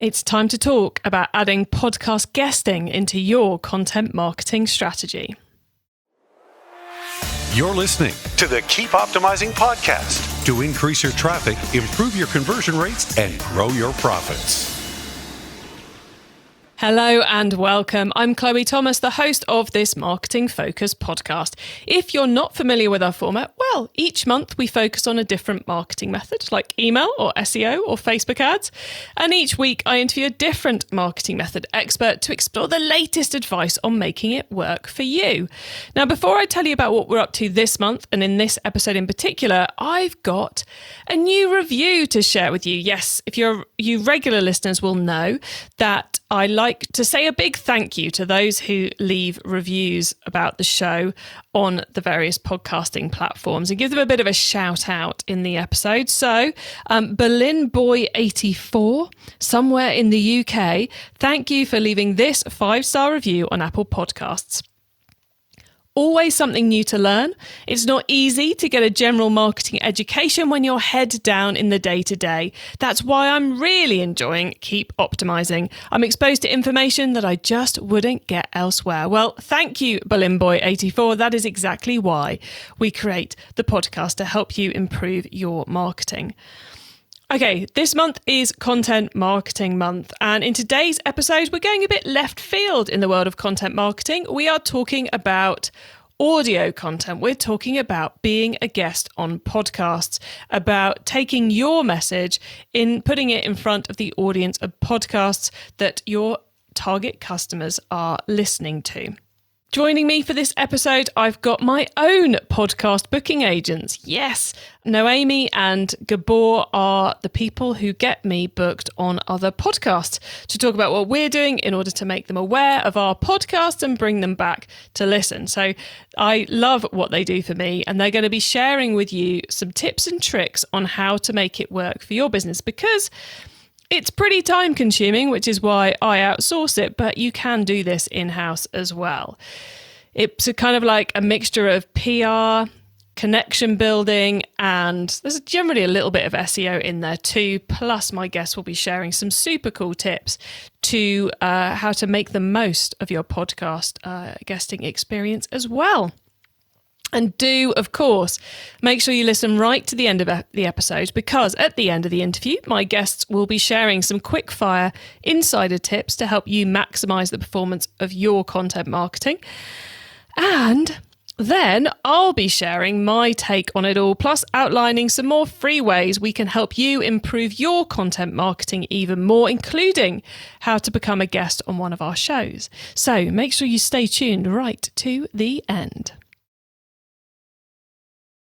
It's time to talk about adding podcast guesting into your content marketing strategy. You're listening to the Keep Optimizing podcast to increase your traffic, improve your conversion rates, and grow your profits. Hello and welcome. I'm Chloe Thomas, the host of this Marketing Focus podcast. If you're not familiar with our format, well, each month we focus on a different marketing method like email or SEO or Facebook ads. And each week I interview a different marketing method expert to explore the latest advice on making it work for you. Now, before I tell you about what we're up to this month and in this episode in particular, I've got a new review to share with you. Yes, if you regular listeners will know that I like to say a big thank you to those who leave reviews about the show on the various podcasting platforms and give them a bit of a shout out in the episode. So, Berlin Boy 84, somewhere in the UK, thank you for leaving this 5-star review on Apple Podcasts. Always something new to learn. It's not easy to get a general marketing education when you're head down in the day-to-day. That's why I'm really enjoying Keep Optimizing. I'm exposed to information that I just wouldn't get elsewhere. Well, thank you, Berlin Boy 84. That is exactly why we create the podcast, to help you improve your marketing. Okay, this month is Content Marketing Month, and in today's episode, we're going a bit left field in the world of content marketing. We are talking about audio content. We're talking about being a guest on podcasts, about taking your message in, putting it in front of the audience of podcasts that your target customers are listening to. Joining me for this episode, I've got my own podcast booking agents. Yes, Noemi and Gabor are the people who get me booked on other podcasts to talk about what we're doing in order to make them aware of our podcast and bring them back to listen. So I love what they do for me, and they're going to be sharing with you some tips and tricks on how to make it work for your business, because it's pretty time consuming, which is why I outsource it, but you can do this in-house as well. It's a kind of like a mixture of PR, connection building, and there's generally a little bit of SEO in there too. Plus, my guests will be sharing some super cool tips to how to make the most of your podcast guesting experience as well. And do, of course, make sure you listen right to the end of the episode, because at the end of the interview, my guests will be sharing some quick-fire insider tips to help you maximize the performance of your content marketing. And then I'll be sharing my take on it all, plus outlining some more free ways we can help you improve your content marketing even more, including how to become a guest on one of our shows. So make sure you stay tuned right to the end.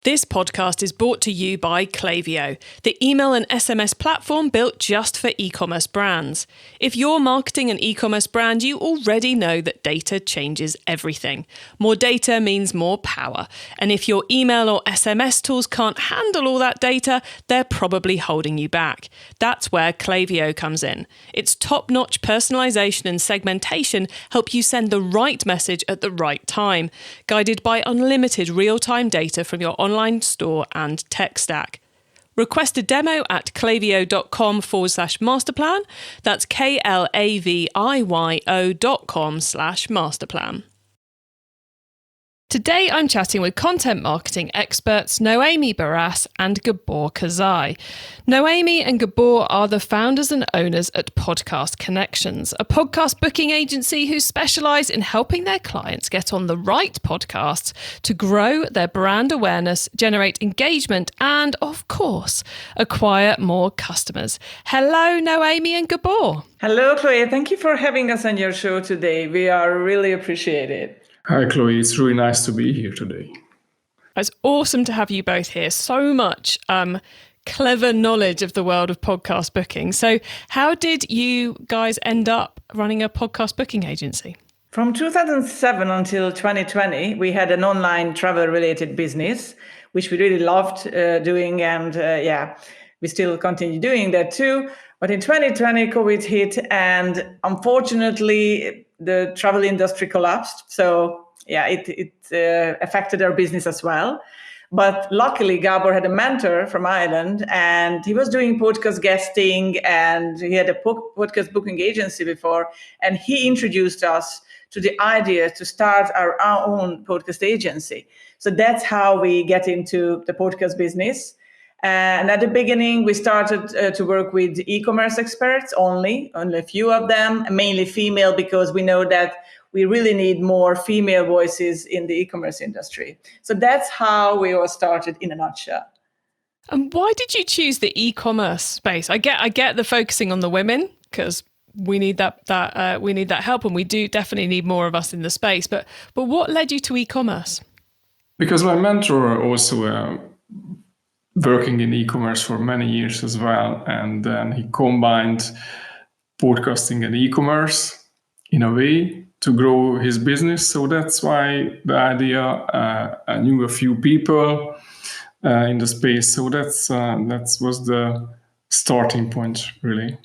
This podcast is brought to you by Klaviyo, the email and SMS platform built just for e-commerce brands. If you're marketing an e-commerce brand, you already know that data changes everything. More data means more power. And if your email or SMS tools can't handle all that data, they're probably holding you back. That's where Klaviyo comes in. Its top-notch personalization and segmentation help you send the right message at the right time, guided by unlimited real-time data from your online store and tech stack. Request a demo at klaviyo.com/masterplan. That's KLAVIYO.com/masterplan. Today, I'm chatting with content marketing experts Noemi Barras and Gabor Kazai. Noemi and Gabor are the founders and owners at Podcast Connections, a podcast booking agency who specialise in helping their clients get on the right podcasts to grow their brand awareness, generate engagement, and, of course, acquire more customers. Hello, Noemi and Gabor. Hello, Chloe. Thank you for having us on your show today. We are really appreciate it. Hi, Chloe. It's really nice to be here today. It's awesome to have you both here. So much clever knowledge of the world of podcast booking. So how did you guys end up running a podcast booking agency? From 2007 until 2020, we had an online travel-related business, which we really loved doing. And we still continue doing that too. But in 2020, COVID hit, and unfortunately, the travel industry collapsed. So it affected our business as well. But luckily, Gabor had a mentor from Ireland, and he was doing podcast guesting, and he had a podcast booking agency before, and he introduced us to the idea to start our own podcast agency. So that's how we get into the podcast business. And at the beginning, we started to work with e-commerce experts only a few of them, mainly female, because we know that we really need more female voices in the e-commerce industry. So that's how we all started in a nutshell. And why did you choose the e-commerce space? I get the focusing on the women because we need that we need that help, and we do definitely need more of us in the space. But what led you to e-commerce? Because my mentor also working in e-commerce for many years as well, and then he combined podcasting and e-commerce in a way to grow his business. So that's why the idea, I knew a few people in the space. So that was the starting point, really.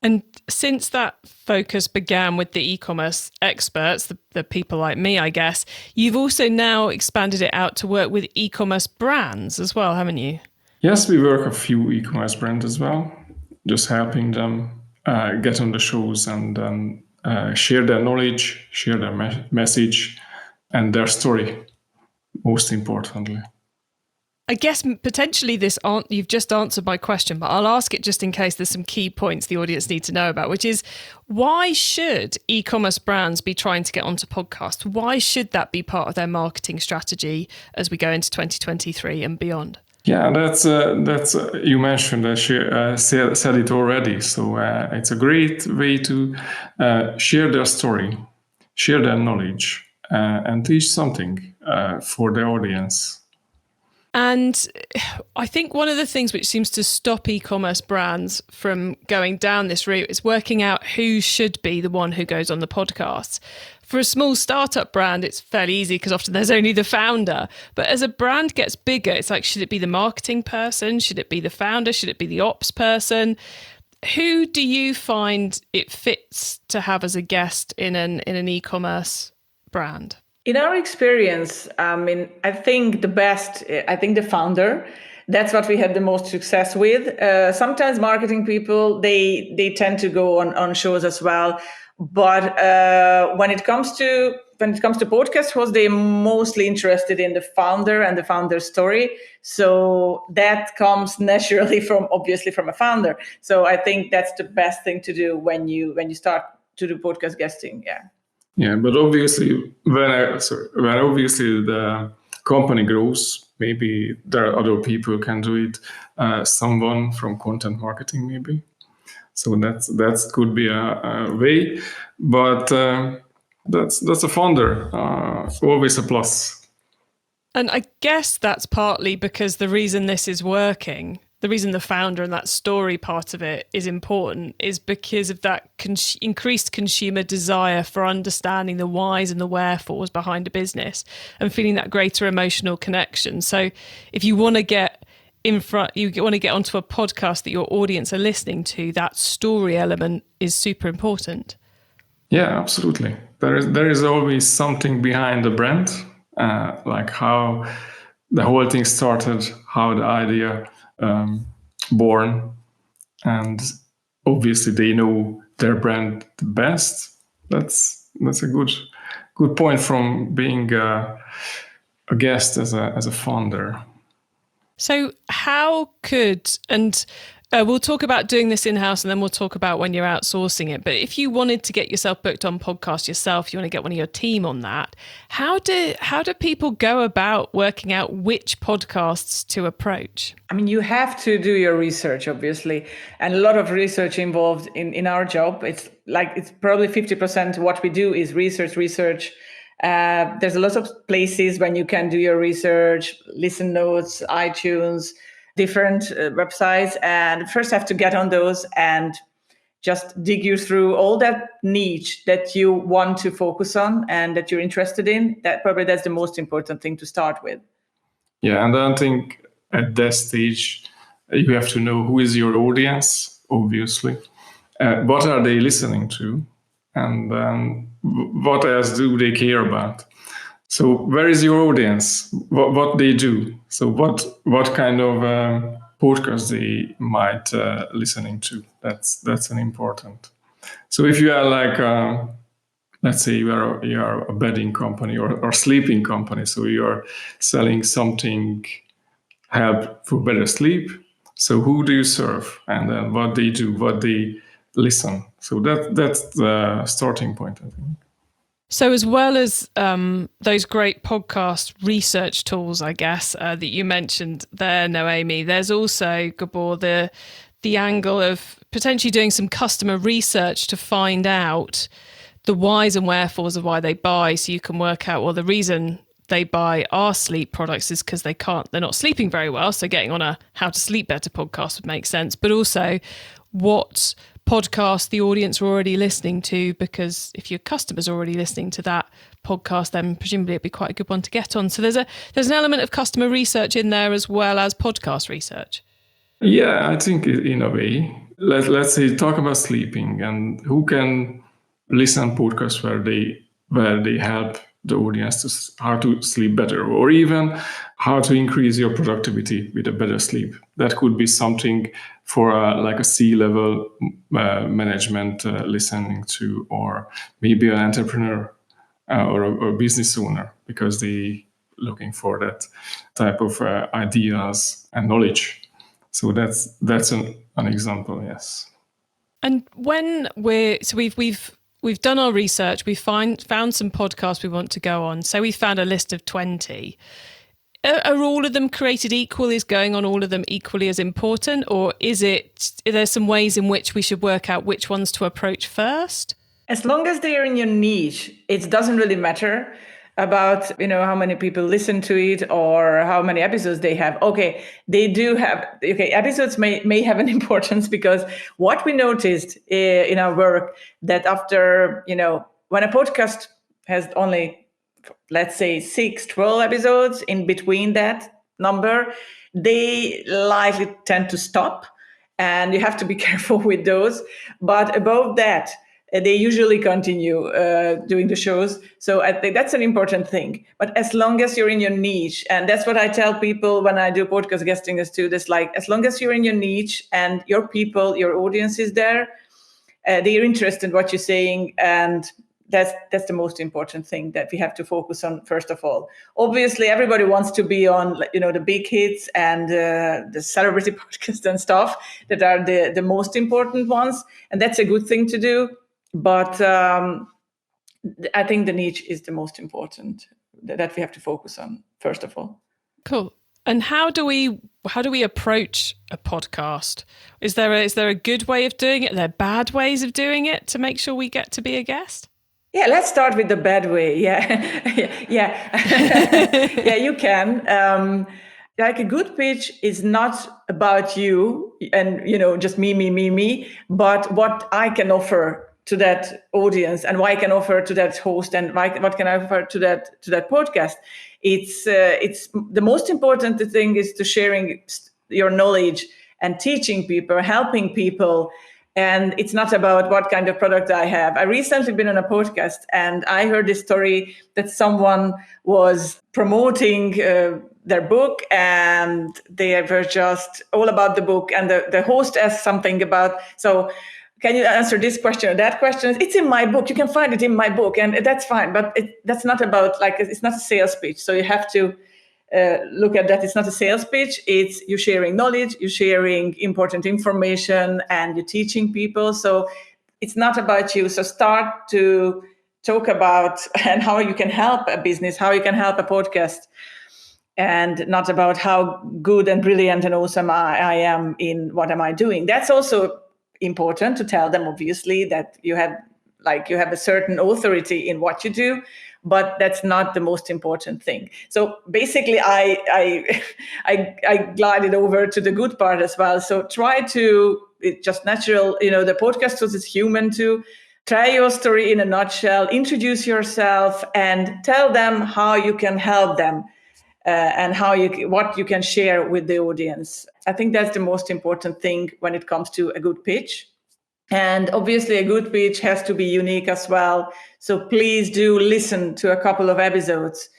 And since that focus began with the e-commerce experts, the people like me, I guess, you've also now expanded it out to work with e-commerce brands as well, haven't you? Yes, we work a few e-commerce brands as well, just helping them get on the shows and share their knowledge, share their message and their story, most importantly. I guess potentially you've just answered my question, but I'll ask it just in case there's some key points the audience need to know about, which is why should e-commerce brands be trying to get onto podcasts? Why should that be part of their marketing strategy as we go into 2023 and beyond? Yeah, that's you mentioned said it already. So it's a great way to share their story, share their knowledge, and teach something for the audience. And I think one of the things which seems to stop e-commerce brands from going down this route is working out who should be the one who goes on the podcast. For a small startup brand, it's fairly easy because often there's only the founder. But as a brand gets bigger, it's like, should it be the marketing person? Should it be the founder? Should it be the ops person? Who do you find it fits to have as a guest in an e-commerce brand? In our experience, I think the founder, that's what we had the most success with. Sometimes marketing people, they tend to go on shows as well. But when it comes to podcast hosts, they're mostly interested in the founder and the founder's story. So that comes naturally from a founder. So I think that's the best thing to do when you start to do podcast guesting. Yeah. Yeah, but obviously, when obviously the company grows, maybe there are other people who can do it. Someone from content marketing, maybe. So that could be a way, but that's a founder. Always a plus. And I guess that's partly because the reason this is working, the reason the founder and that story part of it is important is because of that increased consumer desire for understanding the whys and the wherefores behind a business and feeling that greater emotional connection. So if you want to get onto a podcast that your audience are listening to, that story element is super important. Yeah, absolutely. There is always something behind the brand, like how the whole thing started, how the idea born, and obviously they know their brand the best. That's a good point from being a guest as a founder. So how could, and we'll talk about doing this in-house and then we'll talk about when you're outsourcing it. But if you wanted to get yourself booked on podcast yourself, you want to get one of your team on that, how do people go about working out which podcasts to approach? I mean, you have to do your research, obviously, and a lot of research involved in our job. It's probably 50% what we do is research. There's a lot of places when you can do your research, listen notes, iTunes, different websites, and first have to get on those and just dig you through all that niche that you want to focus on and that you're interested in. That's the most important thing to start with. Yeah, and I think at that stage, you have to know who is your audience, obviously. What are they listening to? And what else do they care about? So where is your audience? What they do? So what kind of podcast they might listening to? That's an important. So if you are like, let's say you are a bedding company or sleeping company, so you are selling something help for better sleep. So who do you serve, and then what they do, what they listen. So that's the starting point, I think. So as well as those great podcast research tools, I guess, that you mentioned there, Noemi, there's also, Gabor, the angle of potentially doing some customer research to find out the whys and wherefores of why they buy, so you can work out, well, the reason they buy our sleep products is because they're not sleeping very well. So getting on a How to Sleep Better podcast would make sense, but also what podcast the audience are already listening to, because if your customers are already listening to that podcast, then presumably it'd be quite a good one to get on. So there's an element of customer research in there as well as podcast research. Yeah, I think in a way. Let's say talk about sleeping, and who can listen podcasts where they help the audience to how to sleep better, or even how to increase your productivity with a better sleep. That could be something for like a C-level management listening to, or maybe an entrepreneur or a business owner, because they looking for that type of ideas and knowledge. So that's an example, yes. And when we've done our research, we've found some podcasts we want to go on. So we found a list of 20. Are all of them created equally? Is going on all of them equally as important? Or are there some ways in which we should work out which ones to approach first? As long as they are in your niche, it doesn't really matter about how many people listen to it or how many episodes they have. They do have episodes may have an importance, because what we noticed in our work, that after when a podcast has only, let's say, 6-12 episodes, in between that number, they likely tend to stop, and you have to be careful with those. But above that, they usually continue doing the shows. So I think that's an important thing. But as long as you're in your niche, and that's what I tell people when I do podcast guesting is too, this like, as long as you're in your niche and your people, your audience is there, they're interested in what you're saying. And that's the most important thing that we have to focus on, first of all. Obviously, everybody wants to be on, the big hits and the celebrity podcasts and stuff that are the most important ones. And that's a good thing to do. But I think the niche is the most important that we have to focus on, first of all. Cool. And how do we approach a podcast? Is there a good way of doing it? Are there bad ways of doing it to make sure we get to be a guest? Yeah, let's start with the bad way. Yeah, yeah, you can. Like a good pitch is not about you and just me, but what I can offer to that audience, and why I can offer to that host, and what can I offer to that podcast. It's the most important thing is to sharing your knowledge and teaching people, helping people. And it's not about what kind of product I have. I recently been on a podcast, and I heard this story that someone was promoting their book, and they were just all about the book. And the host asked something about, so can you answer this question or that question? It's in my book. You can find it in my book, and that's fine. But that's not about, like, it's not a sales pitch. So you have to look at that. It's not a sales pitch. It's you sharing knowledge, you sharing important information, and you're teaching people. So it's not about you. So start to talk about and how you can help a business, how you can help a podcast, and not about how good and brilliant and awesome I am in what am I doing. That's also important to tell them, obviously, that you have a certain authority in what you do, but that's not the most important thing. So basically, I glided over to the good part as well. So try to, it's just natural, the podcast is human too. Try your story in a nutshell, introduce yourself, and tell them how you can help them. And what you can share with the audience. I think that's the most important thing when it comes to a good pitch. And obviously a good pitch has to be unique as well. So please do listen to a couple of episodes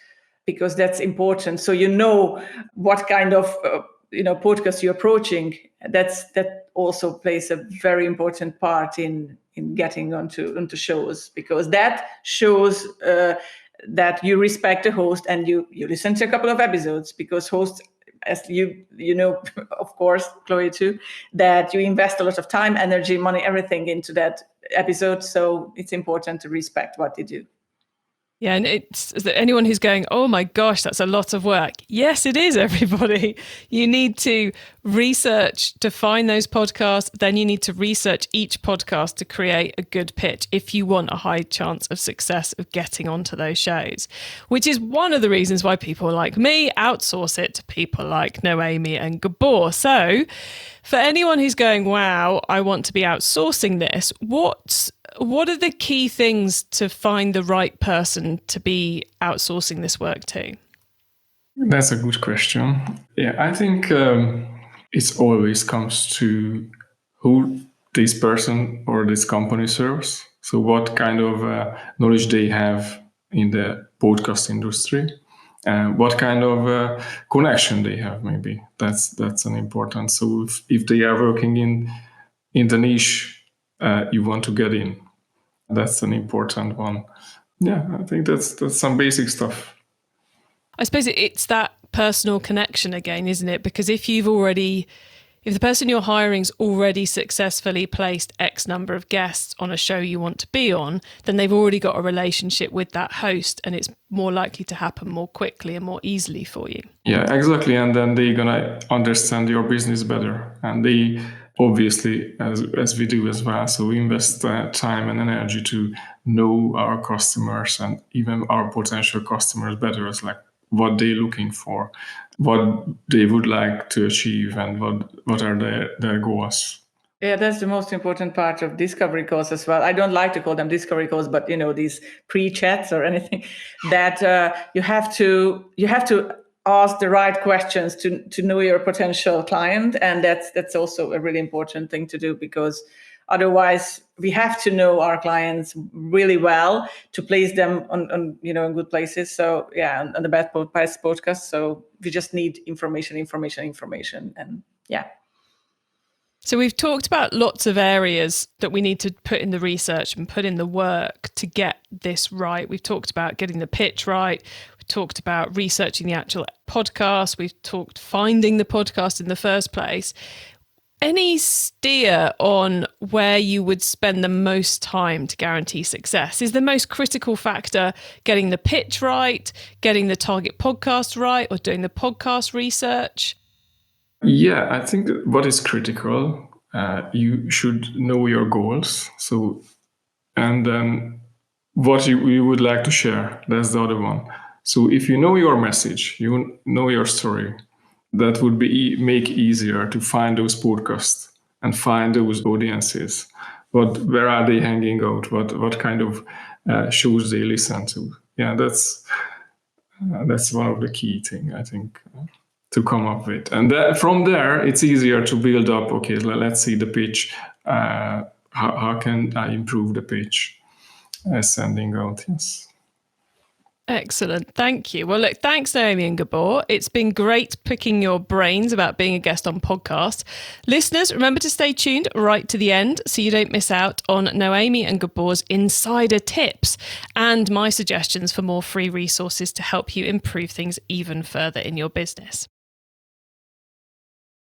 because that's important. So you know what kind of podcast you're approaching. That also plays a very important part in getting onto shows, because that shows that you respect the host and you listen to a couple of episodes, because hosts, as you know, of course, Chloe too, that you invest a lot of time, energy, money, everything into that episode. So it's important to respect what they do. Yeah, and it's anyone who's going, oh my gosh, that's a lot of work. Yes, it is, everybody. You need to research to find those podcasts. Then you need to research each podcast to create a good pitch if you want a high chance of success of getting onto those shows, which is one of the reasons why people like me outsource it to people like Noémie and Gabor. So for anyone who's going, wow, I want to be outsourcing this, what are the key things to find the right person to be outsourcing this work to? That's a good question. Yeah, I think it always comes to who this person or this company serves. So what kind of knowledge they have in the podcast industry, and what kind of connection they have. Maybe that's an important. So if they are working in the niche you want to get in, that's an important one. Yeah, I think that's some basic stuff. I suppose it's that personal connection again, isn't it? Because if the person you're hiring's already successfully placed X number of guests on a show you want to be on, then they've already got a relationship with that host, and it's more likely to happen more quickly and more easily for you. Yeah, exactly. And then they're gonna understand your business better, and they obviously, as we do as well, so we invest time and energy to know our customers and even our potential customers better, as like what they're looking for, what they would like to achieve, and what are their goals. Yeah, that's the most important part of discovery calls as well. I don't like to call them discovery calls, but these pre-chats or anything, that you have to ask the right questions to know your potential client, and that's also a really important thing to do, because otherwise we have to know our clients really well to place them on in good places. So yeah, on the best podcast. So we just need information, and yeah. So we've talked about lots of areas that we need to put in the research and put in the work to get this right. We've talked about getting the pitch right. We've talked about researching the actual podcast. We've talked finding the podcast in the first place. Any steer on where you would spend the most time to guarantee success? Is the most critical factor getting the pitch right, getting the target podcast right, or doing the podcast research? Yeah, I think what is critical, you should know your goals. So, and then what you would like to share, that's the other one. So if you know your message, you know your story, that would make easier to find those podcasts and find those audiences. Where are they hanging out? What kind of shows they listen to? Yeah, that's one of the key things, I think, to come up with. And from there, it's easier to build up, okay, let's see the pitch. How can I improve the pitch? Sending out, yes. Excellent. Thank you. Well, look, thanks, Noémie and Gabor. It's been great picking your brains about being a guest on podcasts. Listeners, remember to stay tuned right to the end so you don't miss out on Noémie and Gabor's insider tips and my suggestions for more free resources to help you improve things even further in your business.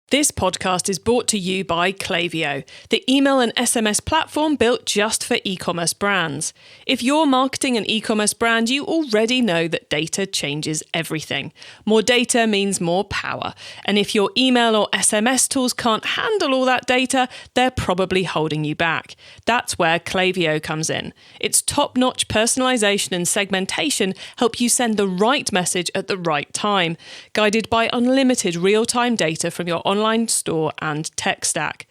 This podcast is brought to you by Klaviyo, the email and SMS platform built just for e-commerce brands. If you're marketing an e-commerce brand, you already know that data changes everything. More data means more power. And if your email or SMS tools can't handle all that data, they're probably holding you back. That's where Klaviyo comes in. Its top-notch personalization and segmentation help you send the right message at the right time, guided by unlimited real-time data from your online store and tech stack.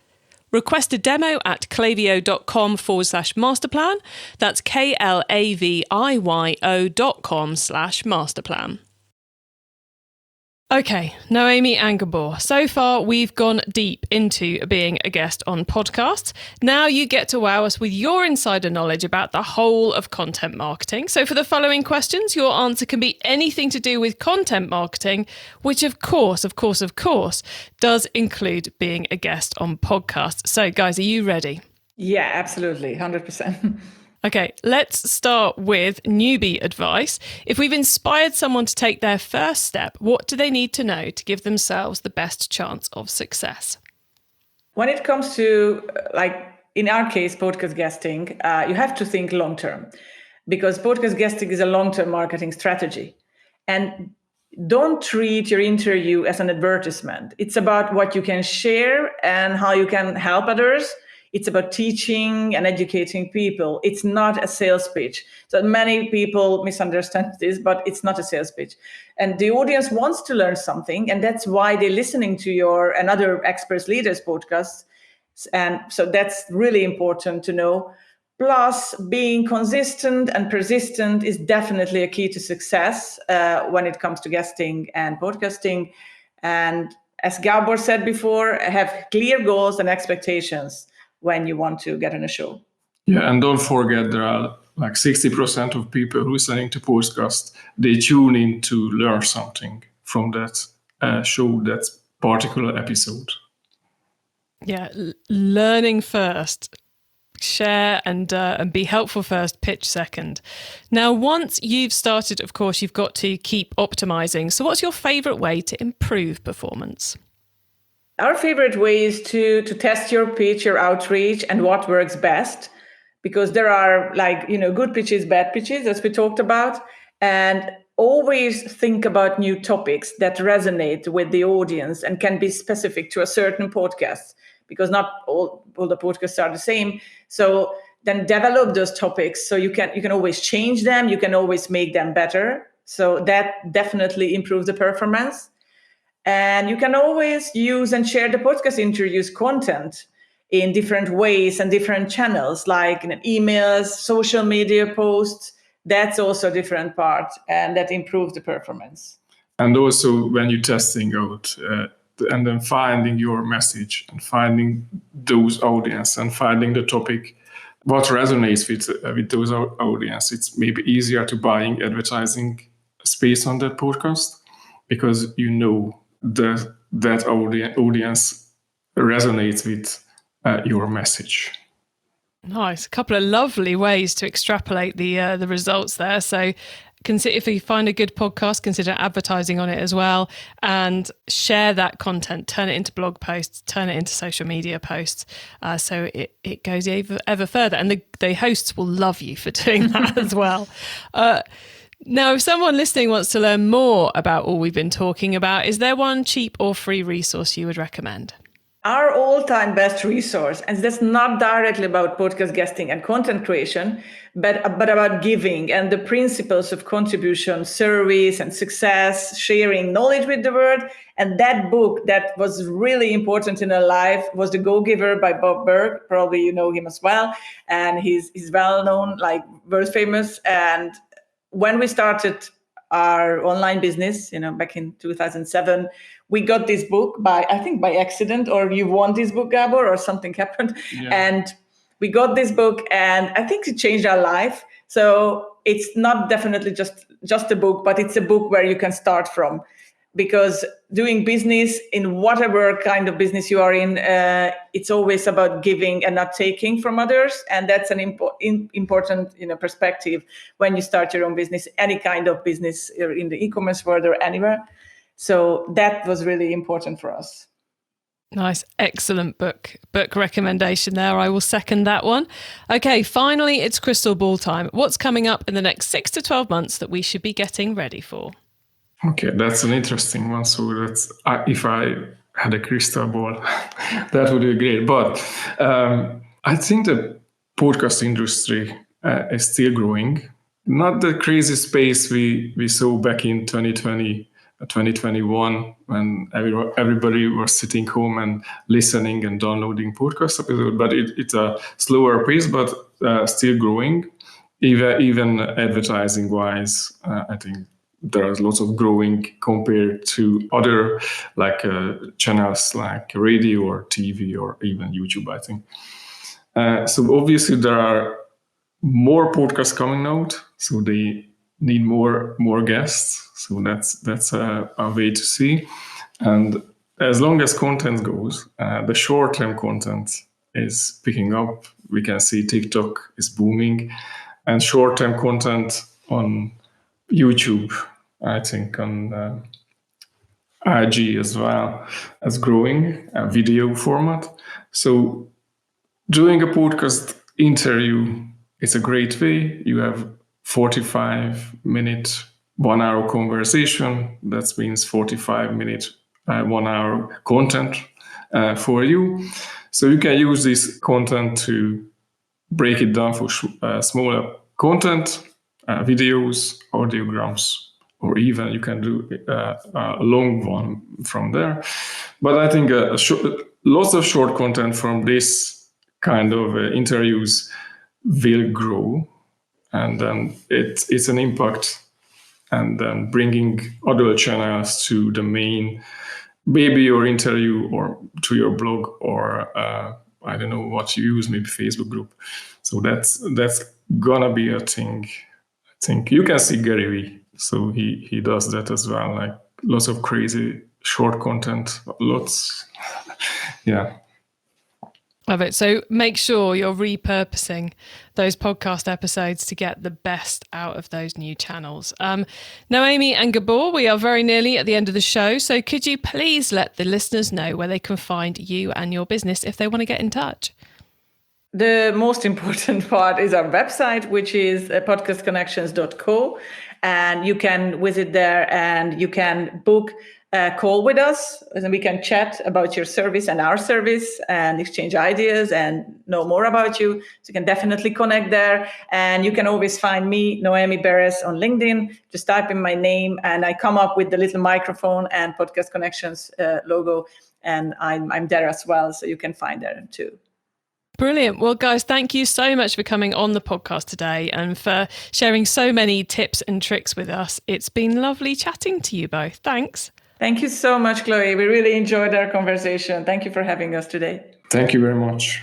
Request a demo at klaviyo.com/masterplan. That's KLAVIYO.com/masterplan. Okay, Noemi and Gabor. So far, we've gone deep into being a guest on podcasts. Now you get to wow us with your insider knowledge about the whole of content marketing. So for the following questions, your answer can be anything to do with content marketing, which of course, does include being a guest on podcasts. So guys, are you ready? Yeah, absolutely. 100%. Okay, let's start with newbie advice. If we've inspired someone to take their first step, what do they need to know to give themselves the best chance of success? When it comes to, like in our case, podcast guesting, you have to think long term, because podcast guesting is a long-term marketing strategy. And don't treat your interview as an advertisement. It's about what you can share and how you can help others. It's about teaching and educating people. It's not a sales pitch. So many people misunderstand this, but it's not a sales pitch. And the audience wants to learn something, and that's why they're listening to your and other experts leaders podcasts. And so that's really important to know. Plus, being consistent and persistent is definitely a key to success when it comes to guesting and podcasting. And as Gabor said before, have clear goals and expectations when you want to get on a show. Yeah, and don't forget there are like 60% of people listening to podcasts, they tune in to learn something from that show, that particular episode. Yeah, learning first. Share and be helpful first, pitch second. Now, once you've started, of course, you've got to keep optimizing. So what's your favorite way to improve performance? Our favorite way is to test your pitch, your outreach, and what works best, because there are good pitches, bad pitches, as we talked about, and always think about new topics that resonate with the audience and can be specific to a certain podcast, because not all the podcasts are the same. So then develop those topics so you can always change them, you can always make them better. So that definitely improves the performance. And you can always use and share the podcast interviews content in different ways and different channels, like emails, social media posts. That's also a different part, and that improves the performance. And also when you're testing out and then finding your message and finding those audience and finding the topic, what resonates with those audience, it's maybe easier to buying advertising space on that podcast, because you know that audience resonates with your message. Nice. A couple of lovely ways to extrapolate the results there. So if you find a good podcast, consider advertising on it as well, and share that content, turn it into blog posts, turn it into social media posts. So it goes ever further. And the hosts will love you for doing that as well. Now, if someone listening wants to learn more about all we've been talking about, is there one cheap or free resource you would recommend? Our all-time best resource, and that's not directly about podcast guesting and content creation, but about giving and the principles of contribution, service, and success, sharing knowledge with the world. And that book that was really important in our life was The Go-Giver by Bob Burg. Probably you know him as well. And he's well-known, like world famous. And when we started our online business, back in 2007, we got this book by accident, or you won this book, Gabor, or something happened. Yeah. And we got this book, and I think it changed our life. So it's not definitely just a book, but it's a book where you can start from. Because doing business, in whatever kind of business you are in, it's always about giving and not taking from others. And that's an important perspective when you start your own business, any kind of business in the e-commerce world or anywhere. So that was really important for us. Nice. Excellent book recommendation there. I will second that one. Okay, finally, it's crystal ball time. What's coming up in the next 6 to 12 months that we should be getting ready for? Okay, that's an interesting one. So that's if I had a crystal ball, that would be great. But I think the podcast industry is still growing. Not the crazy space we saw back in 2020, 2021, when everybody was sitting home and listening and downloading podcast episodes. But it's a slower pace, but still growing. Even advertising-wise, I think there is lots of growing compared to other channels like radio or TV or even YouTube, I think. So obviously there are more podcasts coming out, so they need more guests. So that's a way to see. And as long as content goes, the short-term content is picking up. We can see TikTok is booming, and short-term content on YouTube, I think on IG as well, as growing, a video format. So doing a podcast interview is a great way. You have 45-minute, 1 hour conversation. That means 45-minute, 1 hour content for you. So you can use this content to break it down for smaller content, videos, audiograms, or even you can do a long one from there. But I think lots of short content from this kind of interviews will grow, and then it's an impact, and then bringing other channels to the main, maybe your interview or to your blog, or I don't know what you use, maybe Facebook group. So that's gonna be a thing. I think you can see Gary Vee, so he does that as well, like lots of crazy short content, lots. Yeah. Love it. So make sure you're repurposing those podcast episodes to get the best out of those new channels. Noemi and Gabor, we are very nearly at the end of the show. So could you please let the listeners know where they can find you and your business if they want to get in touch? The most important part is our website, which is podcastconnections.co. And you can visit there and you can book a call with us, and we can chat about your service and our service and exchange ideas and know more about you. So you can definitely connect there. And you can always find me, Noemi Beres, on LinkedIn. Just type in my name and I come up with the little microphone and Podcast Connections logo. And I'm there as well. So you can find there too. Brilliant. Well, guys, thank you so much for coming on the podcast today and for sharing so many tips and tricks with us. It's been lovely chatting to you both. Thanks. Thank you so much, Chloe. We really enjoyed our conversation. Thank you for having us today. Thank you very much.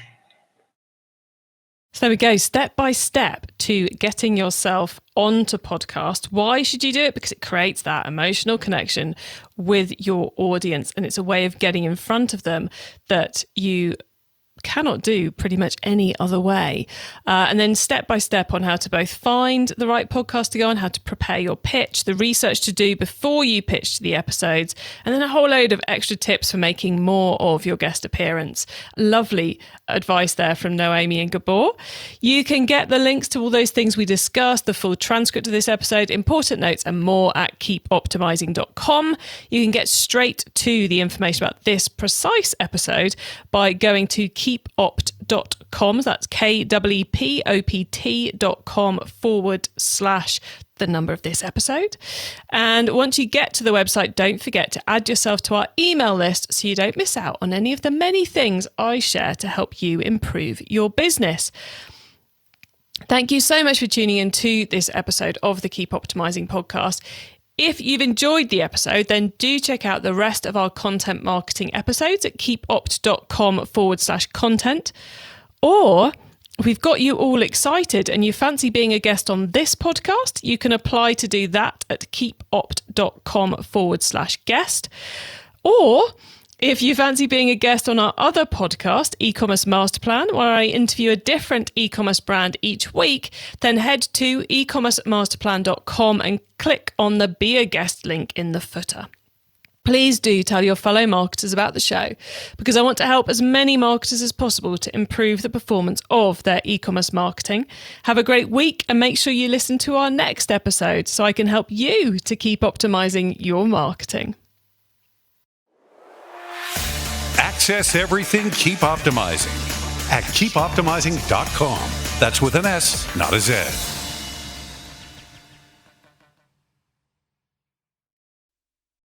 So there we go, step by step to getting yourself onto podcast. Why should you do it? Because it creates that emotional connection with your audience, and it's a way of getting in front of them that you cannot do pretty much any other way. And then step by step on how to both find the right podcast to go on, how to prepare your pitch, the research to do before you pitch to the episodes, and then a whole load of extra tips for making more of your guest appearance. Lovely advice there from Noemi and Gabor. You can get the links to all those things we discussed, the full transcript of this episode, important notes and more at keepoptimizing.com. You can get straight to the information about this precise episode by going to keepopt.com. That's keepopt.com/ the number of this episode. And once you get to the website, don't forget to add yourself to our email list so you don't miss out on any of the many things I share to help you improve your business. Thank you so much for tuning in to this episode of the Keep Optimizing podcast. If you've enjoyed the episode, then do check out the rest of our content marketing episodes at keepopt.com/content. Or if we've got you all excited and you fancy being a guest on this podcast, you can apply to do that at keepopt.com/guest. Or if you fancy being a guest on our other podcast, eCommerce Masterplan, where I interview a different e-commerce brand each week, then head to ecommercemasterplan.com and click on the Be a Guest link in the footer. Please do tell your fellow marketers about the show, because I want to help as many marketers as possible to improve the performance of their e-commerce marketing. Have a great week and make sure you listen to our next episode so I can help you to keep optimizing your marketing. Access everything Keep Optimizing at keepoptimizing.com. That's with an S, not a Z.